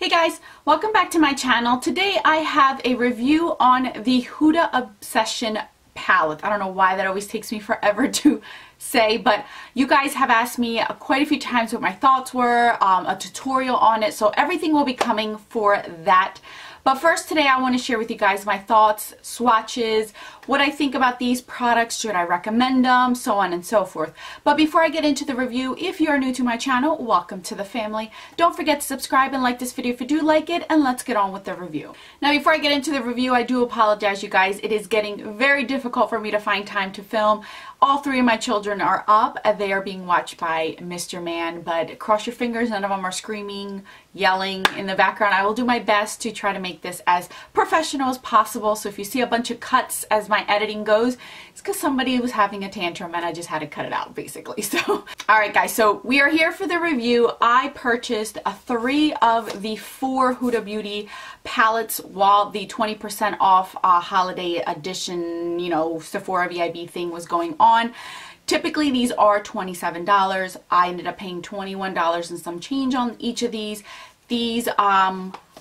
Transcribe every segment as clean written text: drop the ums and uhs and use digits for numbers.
Hey guys, welcome back to my channel. Today I have a review on the Huda Obsession palette. I don't know why that always takes me forever to say, but you guys have asked me quite a few times what my thoughts were, a tutorial on it, so everything will be coming for that. But first today I want to share with you guys my thoughts, swatches, what I think about these products, should I recommend them, so on and so forth. But before I get into the review, if you are new to my channel, welcome to the family. Don't forget to subscribe and like this video if you do like it, and let's get on with the review. Now before I get into the review, I do apologize you guys. It is getting very difficult for me to find time to film. All three of my children are up. They are being watched by Mr. Man, but cross your fingers, none of them are screaming, yelling in the background. I will do my best to try to make this as professional as possible. So if you see a bunch of cuts as my editing goes, it's because somebody was having a tantrum and I just had to cut it out basically. So alright guys, so we are here for the review. I purchased 3 of the 4 Huda Beauty palettes while the 20% off holiday edition, you know, Sephora VIB thing was going on. Typically these are $27. I ended up paying $21 and some change on each of these. These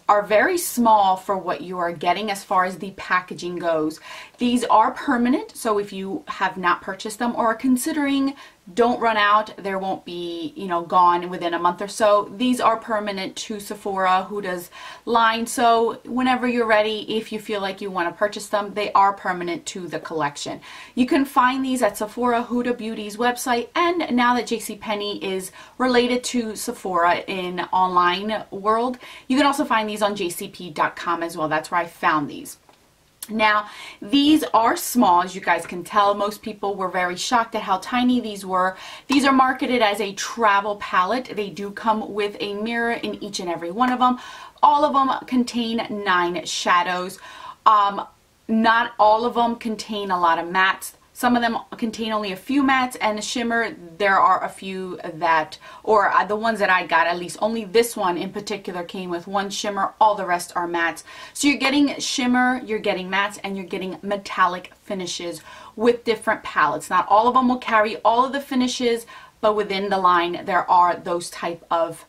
are very small for what you are getting as far as the packaging goes. These are permanent, so if you have not purchased them or are considering, don't run out. There won't be, you know, gone within a month or so. These are permanent to Sephora, Huda's line, so whenever you're ready, if you feel like you want to purchase them, they are permanent to the collection. You can find these at Sephora, Huda Beauty's website, and now that JCPenney is related to Sephora in online world, you can also find these on jcp.com as well. That's where I found these. Now, these are small, as you guys can tell. Most people were very shocked at how tiny these were. These are marketed as a travel palette. They do come with a mirror in each and every one of them. All of them contain 9 shadows. Not all of them contain a lot of mattes. Some of them contain only a few mattes, and the shimmer, there are a few that, or the ones that I got, at least only this one in particular came with 1 shimmer, all the rest are mattes. So you're getting shimmer, you're getting mattes, and you're getting metallic finishes with different palettes. Not all of them will carry all of the finishes, but within the line there are those type of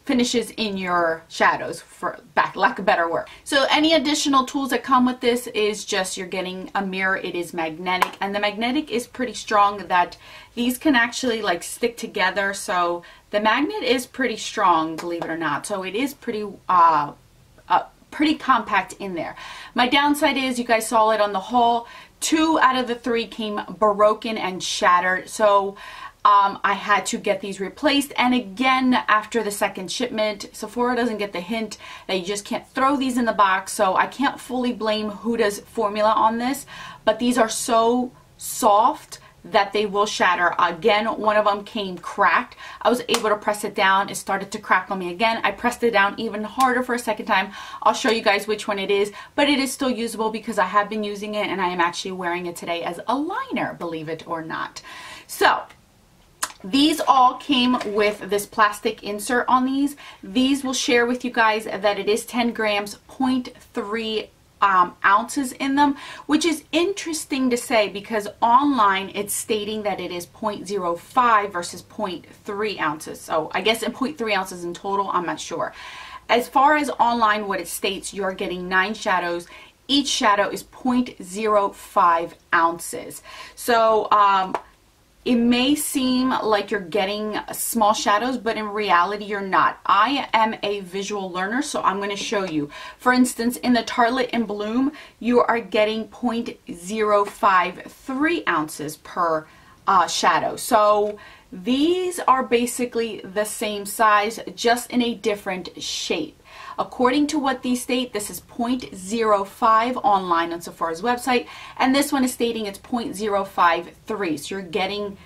finishes in your shadows, for lack of better word. So any additional tools that come with this is just you're getting a mirror. It is magnetic, and the magnetic is pretty strong that these can actually like stick together. So the magnet is pretty strong, believe it or not. So it is pretty pretty compact in there. My downside is, you guys saw it on the haul, 2 out of the 3 came broken and shattered. So I had to get these replaced, and again after the second shipment, Sephora doesn't get the hint that you just can't throw these in the box, so I can't fully blame Huda's formula on this, but these are so soft that they will shatter. Again, one of them came cracked. I was able to press it down. It started to crack on me again. I pressed it down even harder for a second time. I'll show you guys which one it is, but it is still usable because I have been using it and I am actually wearing it today as a liner, believe it or not. So these all came with this plastic insert on these. These will share with you guys that it is 10 grams, 0.3 ounces in them, which is interesting to say because online it's stating that it is 0.05 versus 0.3 ounces. So I guess in 0.3 ounces in total, I'm not sure. As far as online, what it states, you're getting 9 shadows. Each shadow is 0.05 ounces. So it may seem like you're getting small shadows, but in reality you're not. I am a visual learner, so I'm going to show you. For instance, in the Tartelette in Bloom, you are getting 0.053 ounces per shadow. So these are basically the same size, just in a different shape. According to what these state, this is 0.05 online on Sephora's website, and this one is stating it's 0.053. So you're getting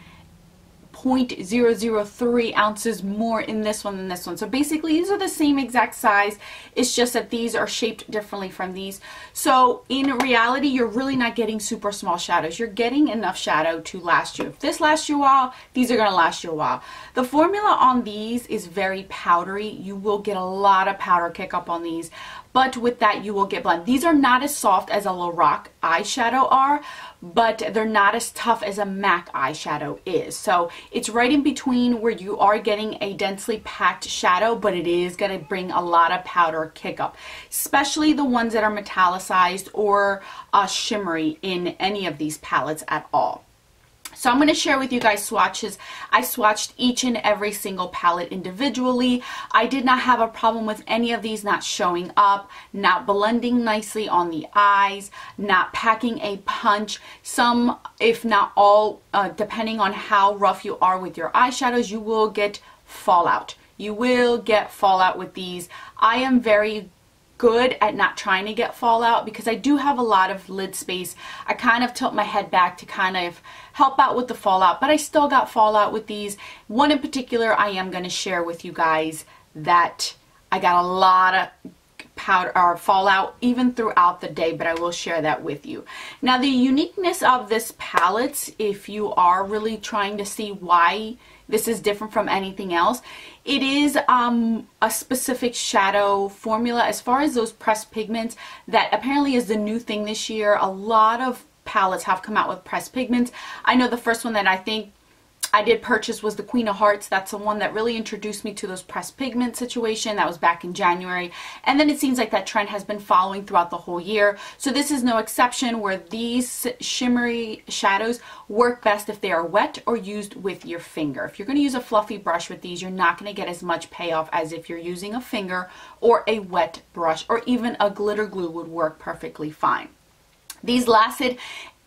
0.003 ounces more in this one than this one. So basically these are the same exact size. It's just that these are shaped differently from these. So in reality, you're really not getting super small shadows. You're getting enough shadow to last you. If this lasts you a while, these are going to last you a while. The formula on these is very powdery. You will get a lot of powder kick up on these, but with that you will get blend. These are not as soft as a Lorac eyeshadow are, but they're not as tough as a MAC eyeshadow is. So it's right in between where you are getting a densely packed shadow, but it is going to bring a lot of powder kick up, especially the ones that are metallicized or shimmery in any of these palettes at all. So I'm going to share with you guys swatches. I swatched each and every single palette individually. I did not have a problem with any of these not showing up, not blending nicely on the eyes, not packing a punch. Some, if not all, depending on how rough you are with your eyeshadows, you will get fallout. You will get fallout with these. I am very good at not trying to get fallout because I do have a lot of lid space. I kind of tilt my head back to kind of help out with the fallout, but I still got fallout with these. One in particular I am going to share with you guys that I got a lot of powder or fallout even throughout the day, but I will share that with you. Now the uniqueness of this palette, if you are really trying to see why this is different from anything else, it is a specific shadow formula as far as those pressed pigments that apparently is the new thing this year. A lot of palettes have come out with pressed pigments. I know the first one that I think I did purchase was the Queen of Hearts. That's the one that really introduced me to those pressed pigment situation. That was back in January. And then it seems like that trend has been following throughout the whole year. So this is no exception, where these shimmery shadows work best if they are wet or used with your finger. If you're going to use a fluffy brush with these, you're not going to get as much payoff as if you're using a finger or a wet brush, or even a glitter glue would work perfectly fine. These lasted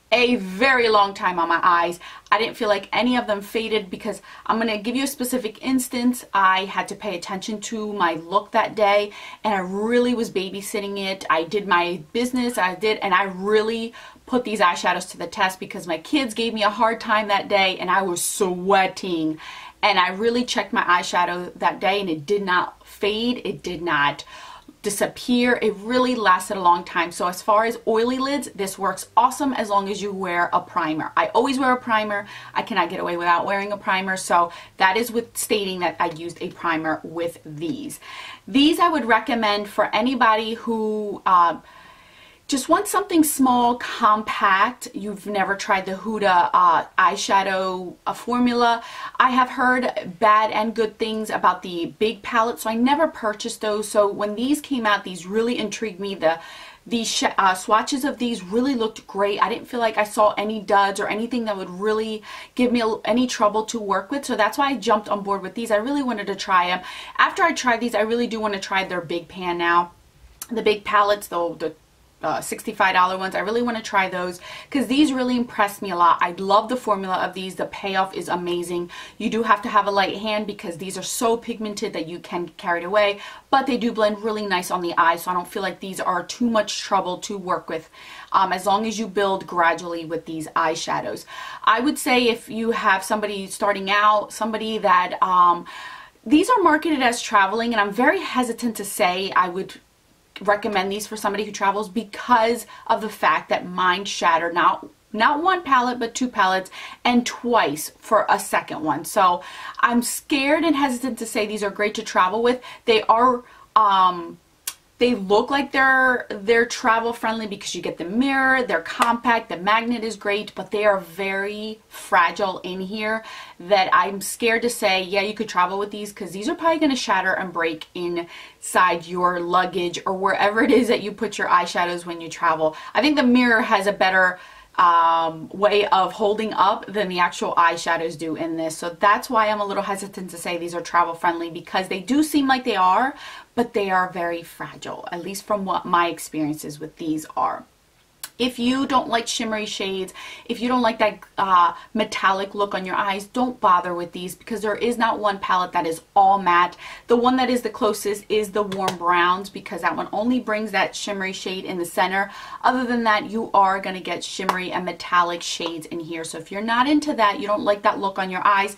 a very long time on my eyes. I didn't feel like any of them faded because I'm going to give you a specific instance. I had to pay attention to my look that day, and I really was babysitting it. I did my business, and I really put these eyeshadows to the test because my kids gave me a hard time that day and I was sweating. And I really checked my eyeshadow that day and it did not fade. It did not disappear. It really lasted a long time. So as far as oily lids, this works awesome as long as you wear a primer. I always wear a primer. I cannot get away without wearing a primer, so that is with stating that I used a primer with these. These I would recommend for anybody who just want something small, compact. You've never tried the Huda eyeshadow formula. I have heard bad and good things about the big palette, so I never purchased those. So when these came out, these really intrigued me. These swatches of these really looked great. I didn't feel like I saw any duds or anything that would really give me any trouble to work with. So that's why I jumped on board with these. I really wanted to try them. After I tried these, I really do want to try their big pan now. The big palettes, the $65 ones, I really want to try those because these really impressed me a lot. I love the formula of these. The payoff is amazing. You do have to have a light hand because these are so pigmented that you can get carried away, but they do blend really nice on the eye, so I don't feel like these are too much trouble to work with as long as you build gradually with these eyeshadows. I would say if you have somebody starting out, somebody that these are marketed as traveling, and I'm very hesitant to say I would recommend these for somebody who travels because of the fact that mine shattered not one palette but two palettes, and twice for a second one. So I'm scared and hesitant to say these are great to travel with. They are they look like they're travel friendly because you get the mirror, they're compact, the magnet is great, but they are very fragile in here that I'm scared to say, yeah, you could travel with these because these are probably going to shatter and break inside your luggage or wherever it is that you put your eyeshadows when you travel. I think the mirror has a better way of holding up than the actual eyeshadows do in this. So that's why I'm a little hesitant to say these are travel friendly, because they do seem like they are, but they are very fragile, at least from what my experiences with these are. If you don't like shimmery shades, if you don't like that metallic look on your eyes, don't bother with these because there is not one palette that is all matte. The one that is the closest is the warm browns because that one only brings that shimmery shade in the center. Other than that, you are going to get shimmery and metallic shades in here. So if you're not into that, you don't like that look on your eyes,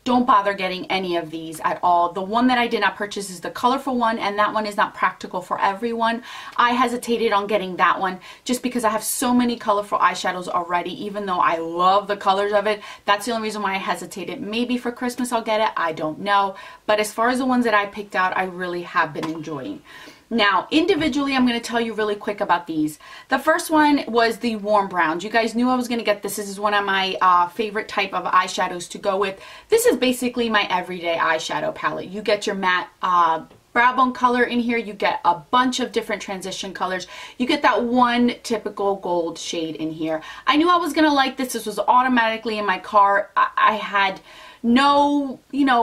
don't bother getting any of these at all. The one that I did not purchase is the colorful one, and that one is not practical for everyone. I hesitated on getting that one just because I have so many colorful eyeshadows already, even though I love the colors of it. That's the only reason why I hesitated. Maybe for Christmas I'll get it, I don't know. But as far as the ones that I picked out, I really have been enjoying. Now, individually, I'm going to tell you really quick about these. The first one was the warm browns. You guys knew I was going to get this. This is one of my favorite type of eyeshadows to go with. This is basically my everyday eyeshadow palette. You get your matte brow bone color in here. You get a bunch of different transition colors. You get that one typical gold shade in here. I knew I was going to like this. This was automatically in my cart. I had no,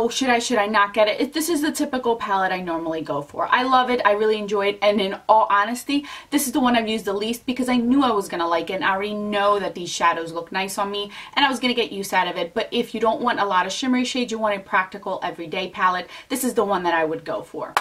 should I not get it? This is the typical palette I normally go for. I love it. I really enjoy it. And in all honesty, this is the one I've used the least because I knew I was going to like it. And I already know that these shadows look nice on me and I was going to get use out of it. But if you don't want a lot of shimmery shades, you want a practical everyday palette, this is the one that I would go for.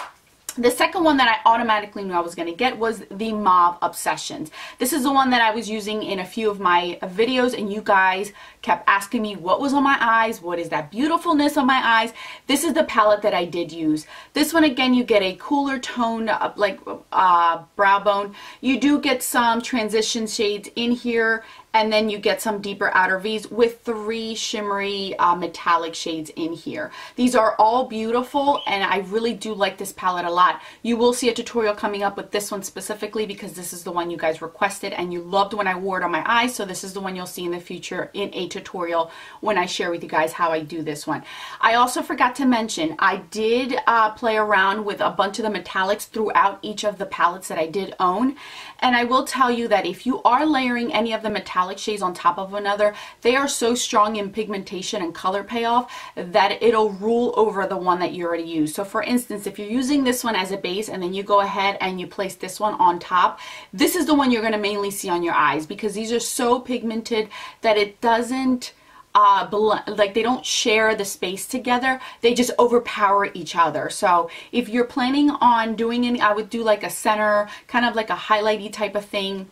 The second one that I automatically knew I was going to get was the Mauve Obsessions. This is the one that I was using in a few of my videos, and you guys kept asking me what was on my eyes, what is that beautifulness on my eyes. This is the palette that I did use. This one, again, you get a cooler tone, brow bone. You do get some transition shades in here, and then you get some deeper outer V's with 3 shimmery metallic shades in here. These are all beautiful, and I really do like this palette a lot. You will see a tutorial coming up with this one specifically because this is the one you guys requested and you loved when I wore it on my eyes, so this is the one you'll see in the future in a tutorial when I share with you guys how I do this one. I also forgot to mention, I did play around with a bunch of the metallics throughout each of the palettes that I did own, and I will tell you that if you are layering any of the metallic shades on top of another, they are so strong in pigmentation and color payoff that it'll rule over the one that you already used. So for instance, if you're using this one as a base and then you go ahead and you place this one on top, this is the one you're going to mainly see on your eyes because these are so pigmented that it doesn't like they don't share the space together, they just overpower each other. So if you're planning on doing any, I would do like a center, kind of like a highlighty type of thing,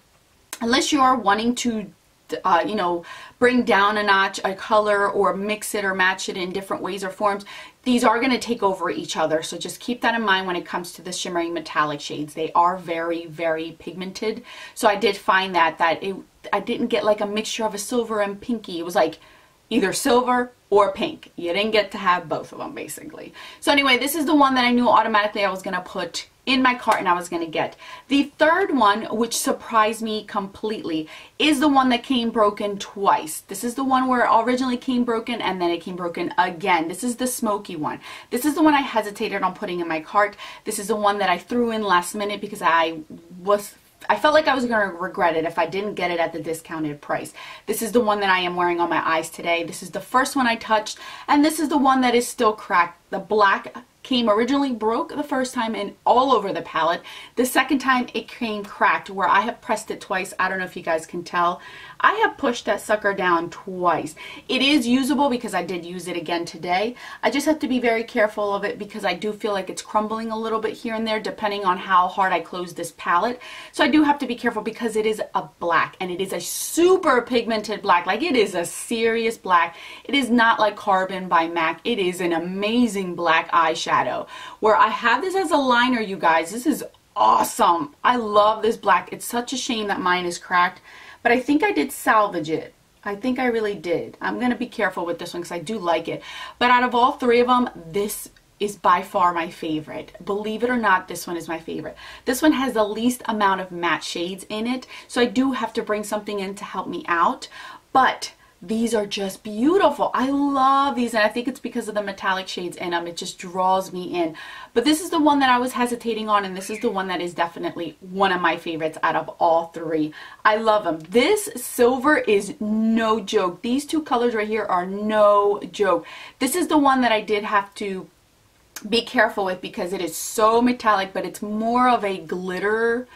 unless you are wanting to bring down a notch a color or mix it or match it in different ways or forms. These are going to take over each other, so just keep that in mind when it comes to the shimmering metallic shades. They are very, very pigmented. So I did find that I didn't get like a mixture of a silver and pinky. It was like either silver or pink. You didn't get to have both of them basically. So anyway, this is the one that I knew automatically I was going to put in my cart and I was going to get. The third one, which surprised me completely, is the one that came broken twice. This is the one where it originally came broken and then it came broken again. This is the smoky one. This is the one I hesitated on putting in my cart. This is the one that I threw in last minute because I felt like I was going to regret it if I didn't get it at the discounted price. This is the one that I am wearing on my eyes today. This is the first one I touched, and this is the one that is still cracked. The black came originally broke the first time and all over the palette. The second time it came cracked where I have pressed it twice. I don't know if you guys can tell. I have pushed that sucker down twice. It is usable because I did use it again today. I just have to be very careful of it because I do feel like it's crumbling a little bit here and there depending on how hard I close this palette. So I do have to be careful because it is a black and it is a super pigmented black. Like it is a serious black. It is not like Carbon by MAC. It is an amazing black eyeshadow. Where I have this as a liner, you guys. This is awesome. I love this black. It's such a shame that mine is cracked. But I think I did salvage it. I think I really did. I'm going to be careful with this one because I do like it. But out of all 3 of them, this is by far my favorite. Believe it or not, this one is my favorite. This one has the least amount of matte shades in it. So I do have to bring something in to help me out. But these are just beautiful. I love these, and I think it's because of the metallic shades in them. It just draws me in. But this is the one that I was hesitating on, and this is the one that is definitely one of my favorites out of all 3. I love them. This silver is no joke. These 2 colors right here are no joke. This is the one that I did have to be careful with because it is so metallic, but it's more of a glitter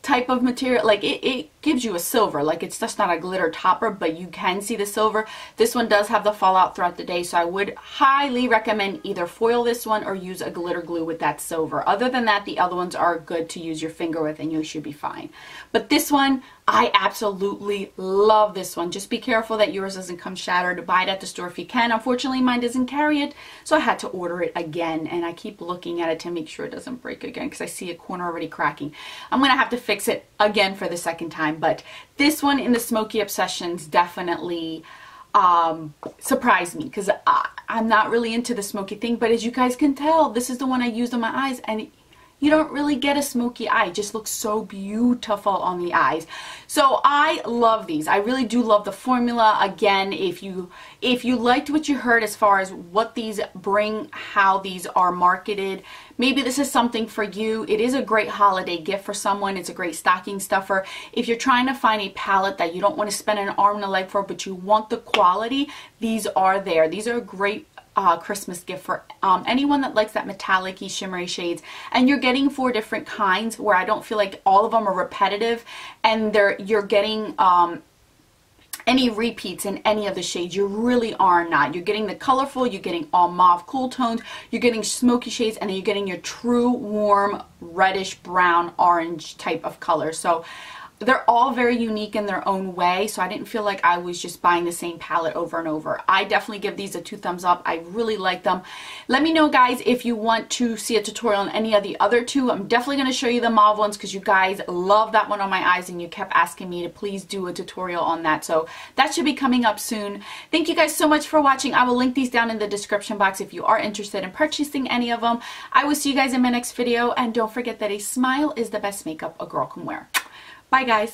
type of material. Like it gives you a silver, like it's just not a glitter topper, but you can see the silver. This one does have the fallout throughout the day, so I would highly recommend either foil this one or use a glitter glue with that silver. Other than that, the other ones are good to use your finger with and you should be fine. But this one, I absolutely love this one. Just be careful that yours doesn't come shattered. Buy it at the store if you can. Unfortunately, mine doesn't carry it, so I had to order it again, and I keep looking at it to make sure it doesn't break again because I see a corner already cracking. I'm going to have to fix it again for the second time, but this one in the Smoky Obsessions definitely surprised me because I'm not really into the smoky thing, but as you guys can tell, this is the one I used on my eyes, and you don't really get a smoky eye. It just looks so beautiful on the eyes. So I love these. I really do love the formula. Again, if you liked what you heard as far as what these bring, how these are marketed, maybe this is something for you. It is a great holiday gift for someone. It's a great stocking stuffer. If you're trying to find a palette that you don't want to spend an arm and a leg for, but you want the quality, these are there. These are a great Christmas gift for anyone that likes that metallic-y shimmery shades. And you're getting 4 different kinds where I don't feel like all of them are repetitive, and you're getting any repeats in any of the shades. You really are not. You're getting the colorful, you're getting all mauve cool tones, you're getting smoky shades, and then you're getting your true warm reddish brown orange type of color. So they're all very unique in their own way, so I didn't feel like I was just buying the same palette over and over. I definitely give these a 2 thumbs up. I really like them. Let me know, guys, if you want to see a tutorial on any of the other 2. I'm definitely going to show you the mauve ones because you guys love that one on my eyes and you kept asking me to please do a tutorial on that. So that should be coming up soon. Thank you guys so much for watching. I will link these down in the description box if you are interested in purchasing any of them. I will see you guys in my next video, and don't forget that a smile is the best makeup a girl can wear. Bye, guys.